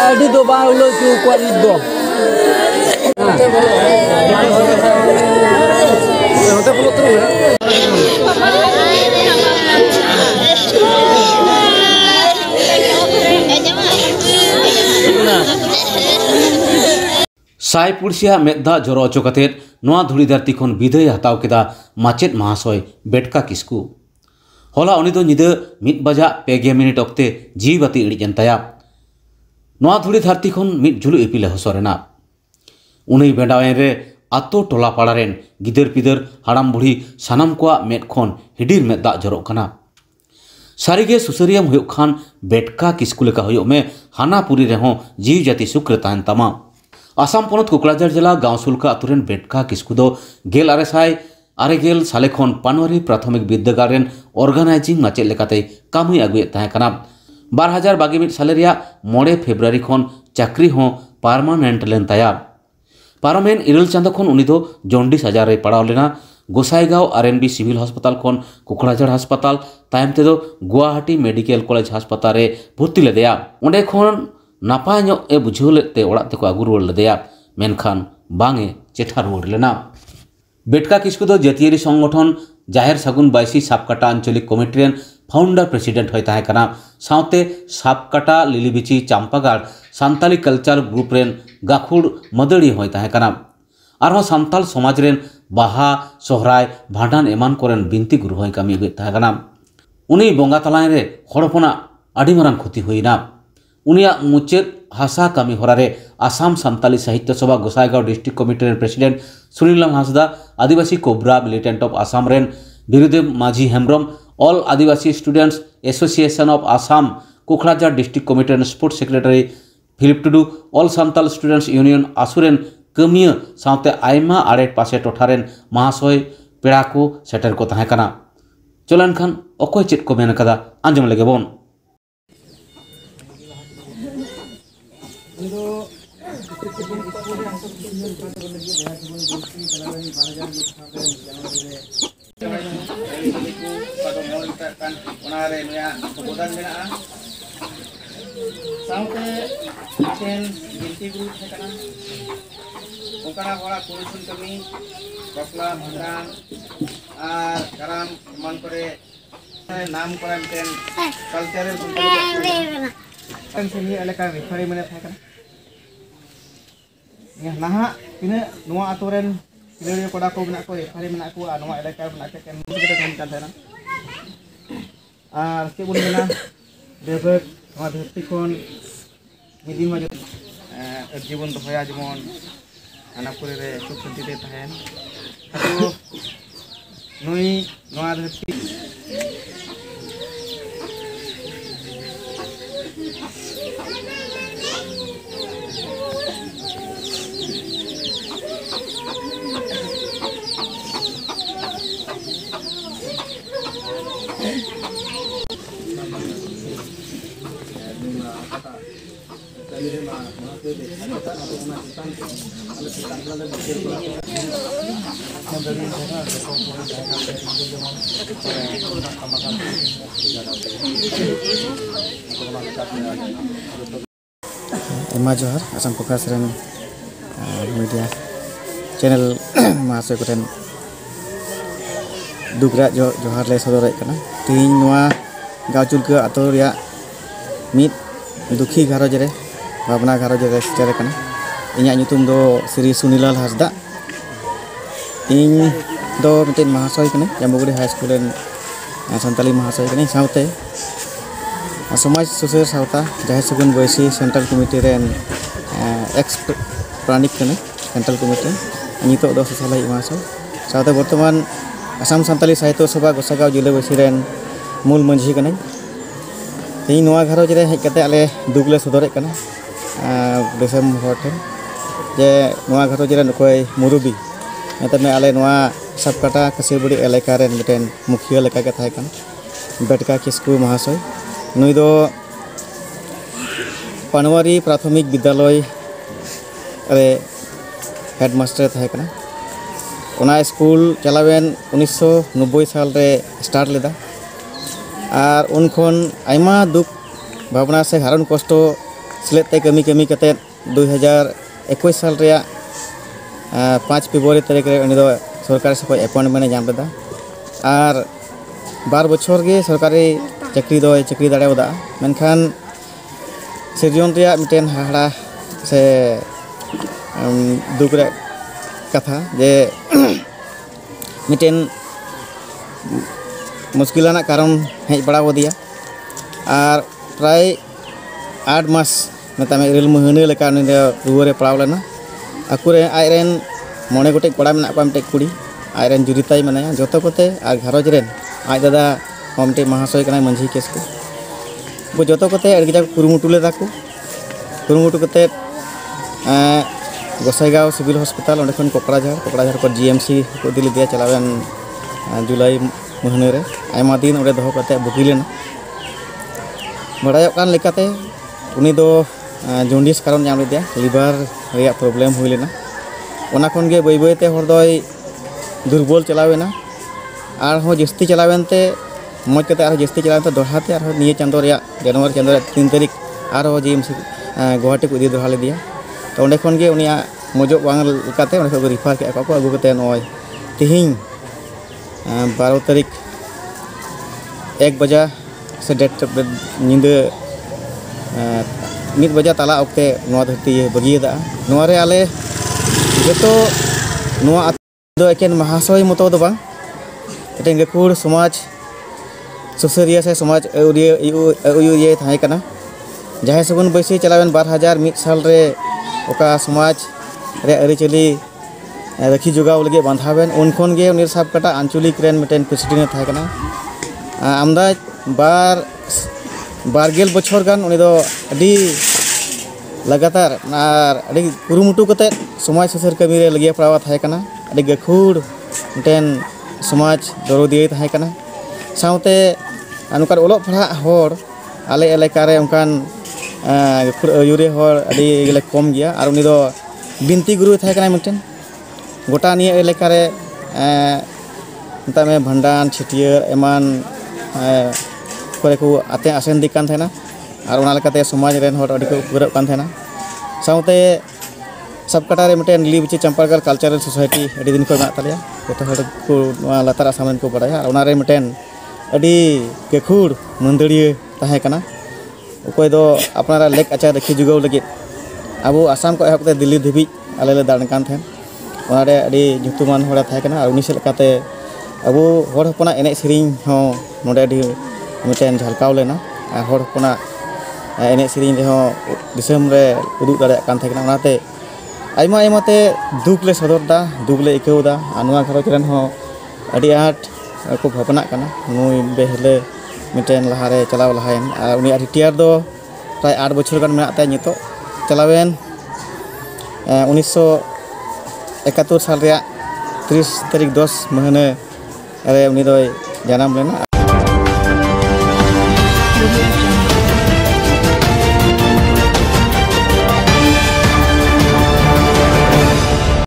ᱟᱹᱰᱤ ᱫᱚ ᱵᱟᱝ ᱩᱞᱟᱹ ᱪᱩ ᱠᱚᱣᱟ ᱱᱤᱛ ᱫᱚ साई पुड़सिया मेदा जरो अचो कतेर नोआ धुड़ी धरती खन विदाय हताव केदा माचेद महाशय बेटका किस्कू होला उनी दो निदा 1 बजा 2 मिनिट अक्ते जीव बाती इड़िजन ताया नोआ धुड़ी धरती खन मिद झुलु इपिले हसोरेना उनी बेडावेन रे आतो टोला पाड़ारेन गिदर पिदर हाड़ाम बुढ़ी सानाम कोआ मेद खन हिडिर मेदा जरो कना सारिगे सुसरियम हुयुग खान बेटका किस्कू लेका हुयुग में हानापुरी रेहों जीव जाति सुक्र ताहन तमा आसाम पनत कोकराझार जिला गांवसुलका अतुरेन बेटका किस्कू दो 1969 साले खन पानवारी प्राथमिक विद्यागारेन ऑर्गेनाइजिंग माचेद लेकाते कामी आगुएद ताहें कना 2021 साले रिया 9 फेब्रुआरी खन चाकरी हों पार्मानेंट लेन ताया पारमेन 9 चांदो खन उनी दो जॉन्डिस आजार रे पड़ाव लेना गोसाईगांव आरएनबी सिविल हस्पताल खन कोकराझार हस्पताल तायम तेदो गुवाहाटी मेडिकल कॉलेज हस्पताल रे भर्ती लेदेया ओंडे खन नापाय ᱧᱚᱜ ए बुझाव लेते ओड़ाग तेको आगु रुवाड़ लेदेया मेनखान बांगे चेठा रुवाड़ लेना बेटका किस्कू दो जातियारी संगठन जाहेर सागुन बायसी सापकाटा आंचलिक कमिटी रेन फाउंडर प्रेसिडेंट होय ताहें कना सावते सापकाटा लिलीबिची चांपागाड़ सान्ताली कल्चर ग्रुप रेन गाखुड़ मदड़ी होय ताहें कना आरहों सान्ताल समाज रेन बाहा सोहराय भांडान एमान कोरेन बिनती गुरु होय कामी आगुएद ताहें कना उनी बोंगा तलाय रे हड़ हपना आडी मारांग क्षति हुईना उनिया मुचेद हासा कामी होरारे आसाम सान्ताली साहित्य सभा गोसाईगांव डिस्ट्रिक्ट कमिटी रेन president Sunilam Hansda Adivasi Cobra Militant of Assam रेन Birudev Majhi Hembram all Adivasi students association of Assam Kokrajhar district committee रेन sports secretary Philip Tudu all Santal students union आसुरेन कमिया सावते आयमा आड़े पासे टोठारेन महाशय पेड़ा को सेटर को ताहें कना चलन खान अकोय चेद को मेन कदा आंजम लेगे बोन नाम कल्चरल नाहा तीना नोआ आतोरेन खिलाड़ी कोड़ा को मेना को रेफारी मेना को नोआ इलाका मेना के कैन मुझे तहन कान थाना आर के बुन मेना देबक नोआ धरती खन मिदिन मा जीवन दोहया जेमन हानापुरी रे सुख शांति ते तहन तो नुई नोआ धरती एमा जोहार आसाम प्रकाश रेन मीडिया चैनल महाशय कोठेन दुगरा जोहार ले सदर तीन गाँवचुलका आतो मिद दुखी घारज रे भावना घारज रे सेटर इᱧᱟᱜ ᱧᱩᱛᱩᱢ ᱫᱚ श्री सुनीलाल हांसदा ᱤᱧ ᱫᱚ ᱢᱤᱫᱴᱮᱱ महाशय ᱠᱟᱹᱱᱟᱹᱧ ᱡᱟᱢᱵᱩᱜᱩᱲᱤ हाई स्कूल ᱨᱮᱱ सान्ताली महाशय ᱠᱟᱹᱱᱟᱹᱧ सावते समाज सुसार सावता जाहेर सगुन बयसी सेंट्रल कमिटी रेन एक्स प्राणिक कने सेंट्रल कमिटी नितो दो सोशल महाशय सावते बर्तमान आसाम सान्ताली साहित्य सभा गोसाईगांव जिला बयसी रेन मूल मंझी कने ᱤᱧ ᱱᱚᱣᱟ ᱜᱷᱟᱨᱚᱸᱡᱽ ᱨᱮ ᱦᱮᱡ ᱠᱟᱛᱮ ᱟᱞᱮ ᱫᱩᱠ ᱞᱮ ᱥᱚᱫᱚᱨᱮᱫ ᱠᱟᱱᱟ ᱫᱤᱥᱚᱢ ᱦᱚᱲ ᱴᱷᱮᱱ ᱡᱮ ᱱᱚᱣᱟ ᱜᱷᱟᱨᱚᱸᱡᱽ ᱨᱮ ᱚᱠᱚᱭ ᱢᱩᱨᱩᱵᱤ ᱢᱮᱛᱟᱢᱮ ᱟᱞᱮ ᱱᱚᱣᱟ ᱥᱟᱯᱠᱟᱴᱟ ᱠᱟᱹᱥᱤᱵᱩᱲᱤ ᱮᱞᱟᱠᱟ ᱨᱮᱱ ᱢᱤᱫᱴᱮᱱ ᱢᱩᱠᱷᱤᱭᱟᱹ ᱞᱮᱠᱟ ᱜᱮ ᱛᱟᱦᱮᱸ ᱠᱟᱱᱟ बेटका किस्कू महाशय नुई दो पानवारी प्राथमिक विद्यालय रे हेडमास्टर तहे कना ओना स्कूल चलावेन 1990 साल रे स्टार्ट लेदा और उन खन आयमा दुख भावना से हारन कष्ट सेलेद ते कमी कमी कते 2021 साल रे 5 फेब्रुआरी तारीख रे उनी दो सरकारी से अपॉइंटमेंट नाम लेदा और 12 बछर गे सरकारी चाकरी दाड़े वदा मेनखान सिरजन रे मिटेन हाड़ा से दुख रे कथा जे मिटेन मुश्किलाना कारण हेज बड़ा वदिया और प्राय 8 मास मतलब इरल महीने लेका रुआरे पड़ाव लेना अकुरे आयरन मोने गोटे कड़ा में मिटे कुड़ी आयरन जुरिताई मनाया जो कोते और घरज रेन आज दादा हमटे महाशय कना मंझी केस को जो कोते अड़गजा कुरुमुटु लेदा को कुरुमुटु कते गोसाईगांव सिविल हॉस्पिटल ओंडे खन कोकड़ाझार पर जीएमसी को दिली दिया चलावेन जुलाई महीने रे आयमा दिन ओंडे दोहो कते बुकी लेना बड़ाय कान लेकाते उनी दो जॉन्डिस कारण नाम लेदिया लिवर रे प्रॉब्लम हुई लेना ओना खन गे बई बईते हर दोय दुर्बल चलावेना और हो जस्ती चलावेनते मज कते और जस्ती चलावेनते दोहाते और निये चांदो रे जनवरी चांदो रे 3 तारीख और जीएमसी गुवाहाटी को इदी दोहा लेदिया तो ओंडे खन गे उनिया मजो बांग लेकाते ओंडे को रिफर के को अगु कते नय तिहिं 12 तारीख 1 बजा से डेट निंदे 1 बजा तला ओक्ते नोआ धरती बगियदा नोआ रे आले जतो नोआ दो एकेन महाशय मतो दो बांग एटेन गखुड़ समाज सुसरिया से समाज ये थाहे कना जहाँ सगुन बैसी चलावेन 2001 साल रे ओका समाज रे अरिचली रखी जोगाव लगे बांधावेन उनखन गे उनी साब कटा आंचलिक रेन मिटेन प्रेसिडेंट थाहे कना आमदा बारगेल बछर गान उनी दो अडी लगातार और अडी कुरुमुटु कते समाज सुसर कमी रे लगे पड़ावा थाहे कना अडी गखुड़ मिटेन समाज दरदिये थाहे कना साउते अनुकार ओलो पढ़ा होर आले एलाका रे उनकान यूरे होर अडी गेले कम गया और उनी दो बिनती गुरु थाहे कना मिटेन गोटा निये एलाका रे मता में भंडान छिटियर एमान करे को आते आसेन दिक कान थेना और ओना लेकाते समाज रेन होर अडी को उपकारक कान थेना साउते सबकटा रे मिटेन लीबिची चंपागढ़ कल्चरल सोसाइटी अडी दिन को ना तलिया गोटा होर को लातार आसामन को बड़ाया और ओना रे मिटेन अडी गखुड़ मंदड़िए ताहे कना ओकोय दो अपनारा लेक आचार रखी जुगाव लगे अब आसाम को एहबते दिल्ली धीबी आले ले दान कान थेन ओना रे अडी जुतुमान होड़ा थाहे कना और उनी से लेकाते अब होड़ हपना एने सेरिंग हो नोडे अडी मिटेन झलकाव लेना और होड़ हपना एने सेरिंग रे हो दिसम रे उदुग दाड़े कान थाहे कना ओनाते आयमा आयमाते दुख ले सदरदा दुख ले इकौदा आनुआ घरज रेन हो अडी आट को भावना कना नुई बेहले मिटेन लहारे चलाव लहायन और उनी रिटायर दो प्राय 8 बछर गान मेनाते नितो चलावेन 1971 साल रे 30 तारीख 10 महीने रे उनी दो जन्म लेना